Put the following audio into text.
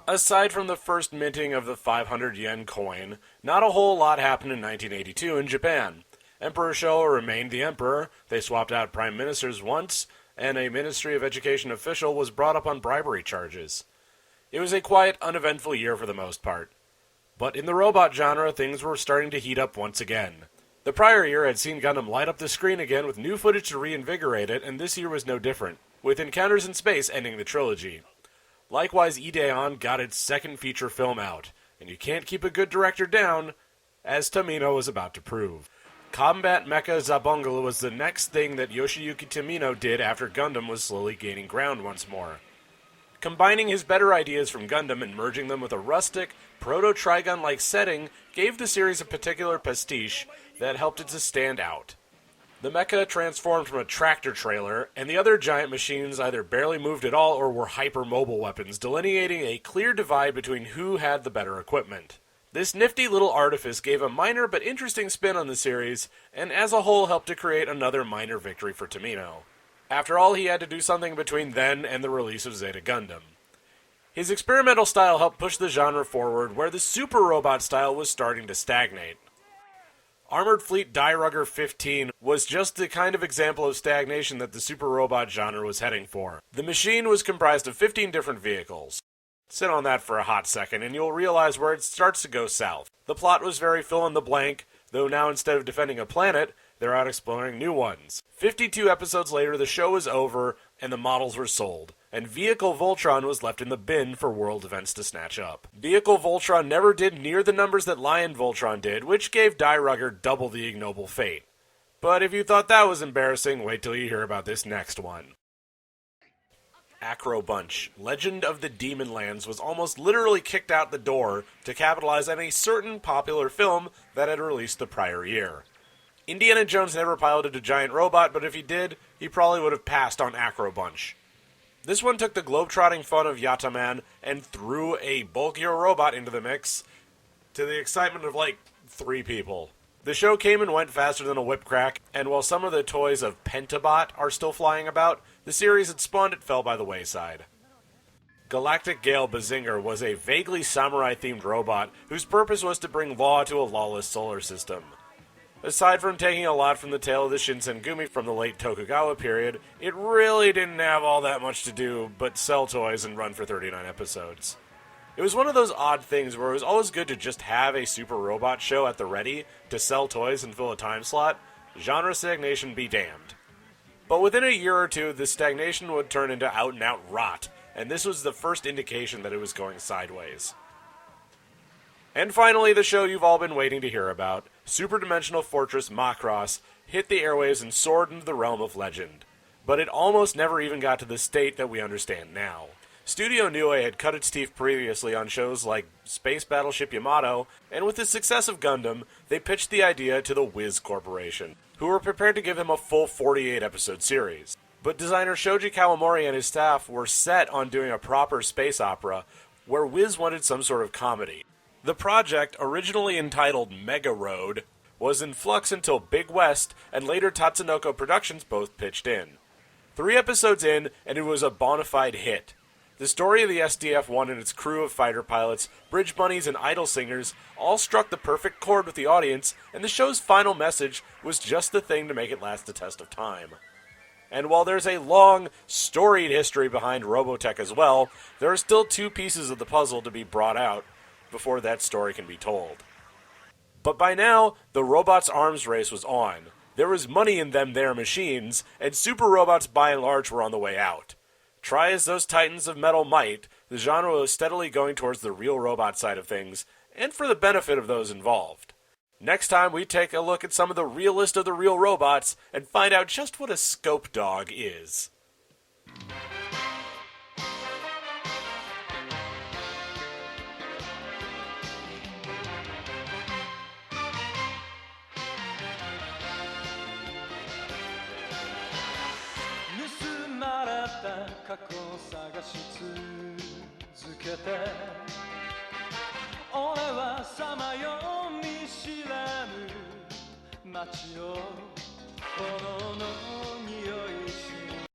Aside from the first minting of the 500 yen coin, not a whole lot happened in 1982 in Japan. Emperor Showa remained the emperor, they swapped out prime ministers once, and a Ministry of Education official was brought up on bribery charges. It was a quiet, uneventful year for the most part. But in the robot genre, things were starting to heat up once again. The prior year had seen Gundam light up the screen again with new footage to reinvigorate it, and this year was no different, with Encounters in Space ending the trilogy. Likewise, Ideon got its second feature film out, and you can't keep a good director down, as Tomino was about to prove. Combat Mecha Zabungala was the next thing that Yoshiyuki Tomino did after Gundam was slowly gaining ground once more. Combining his better ideas from Gundam and merging them with a rustic, proto-Trigun-like setting gave the series a particular pastiche that helped it to stand out. The mecha transformed from a tractor trailer, and the other giant machines either barely moved at all or were hyper-mobile weapons, delineating a clear divide between who had the better equipment. This nifty little artifice gave a minor but interesting spin on the series, and as a whole helped to create another minor victory for Tomino. After all, he had to do something between then and the release of Zeta Gundam. His experimental style helped push the genre forward, where the super robot style was starting to stagnate. Armored Fleet Die Rugger 15 was just the kind of example of stagnation that the super robot genre was heading for. The machine was comprised of 15 different vehicles. Sit on that for a hot second and you'll realize where it starts to go south. The plot was very fill-in-the-blank, though now instead of defending a planet, they're out exploring new ones. 52 episodes later, the show was over, and the models were sold, and Vehicle Voltron was left in the bin for world events to snatch up. Vehicle Voltron never did near the numbers that Lion Voltron did, which gave Die Rugger double the ignoble fate. But if you thought that was embarrassing, wait till you hear about this next one. Acro Bunch, Legend of the Demon Lands, was almost literally kicked out the door to capitalize on a certain popular film that had released the prior year. Indiana Jones never piloted a giant robot, but if he did, he probably would have passed on Acro Bunch. This one took the globetrotting fun of Yataman and threw a bulkier robot into the mix, to the excitement of like 3 people. The show came and went faster than a whip crack, and while some of the toys of Pentabot are still flying about, the series it spawned it fell by the wayside. Galactic Gale Bazinger was a vaguely samurai-themed robot whose purpose was to bring law to a lawless solar system. Aside from taking a lot from the tale of the Shinsengumi from the late Tokugawa period, it really didn't have all that much to do but sell toys and run for 39 episodes. It was one of those odd things where it was always good to just have a super robot show at the ready to sell toys and fill a time slot. Genre stagnation be damned. But within a year or two, this stagnation would turn into out-and-out rot, and this was the first indication that it was going sideways. And finally, the show you've all been waiting to hear about, Super Dimensional Fortress Macross, hit the airwaves and soared into the realm of legend. But it almost never even got to the state that we understand now. Studio Nue had cut its teeth previously on shows like Space Battleship Yamato, and with the success of Gundam, they pitched the idea to the Wiz Corporation, who were prepared to give him a full 48-episode series. But designer Shoji Kawamori and his staff were set on doing a proper space opera, where Wiz wanted some sort of comedy. The project, originally entitled Mega Road, was in flux until Big West and later Tatsunoko Productions both pitched in. 3 episodes in, and it was a bona fide hit. The story of the SDF-1 and its crew of fighter pilots, bridge bunnies, and idol singers all struck the perfect chord with the audience, and the show's final message was just the thing to make it last the test of time. And while there's a long, storied history behind Robotech as well, there are still 2 pieces of the puzzle to be brought out before that story can be told. But by now, the robots' arms race was on. There was money in them there machines, and super robots by and large were on the way out. Try as those titans of metal might, the genre was steadily going towards the real robot side of things, and for the benefit of those involved. Next time we take a look at some of the realest of the real robots, and find out just what a scope dog is.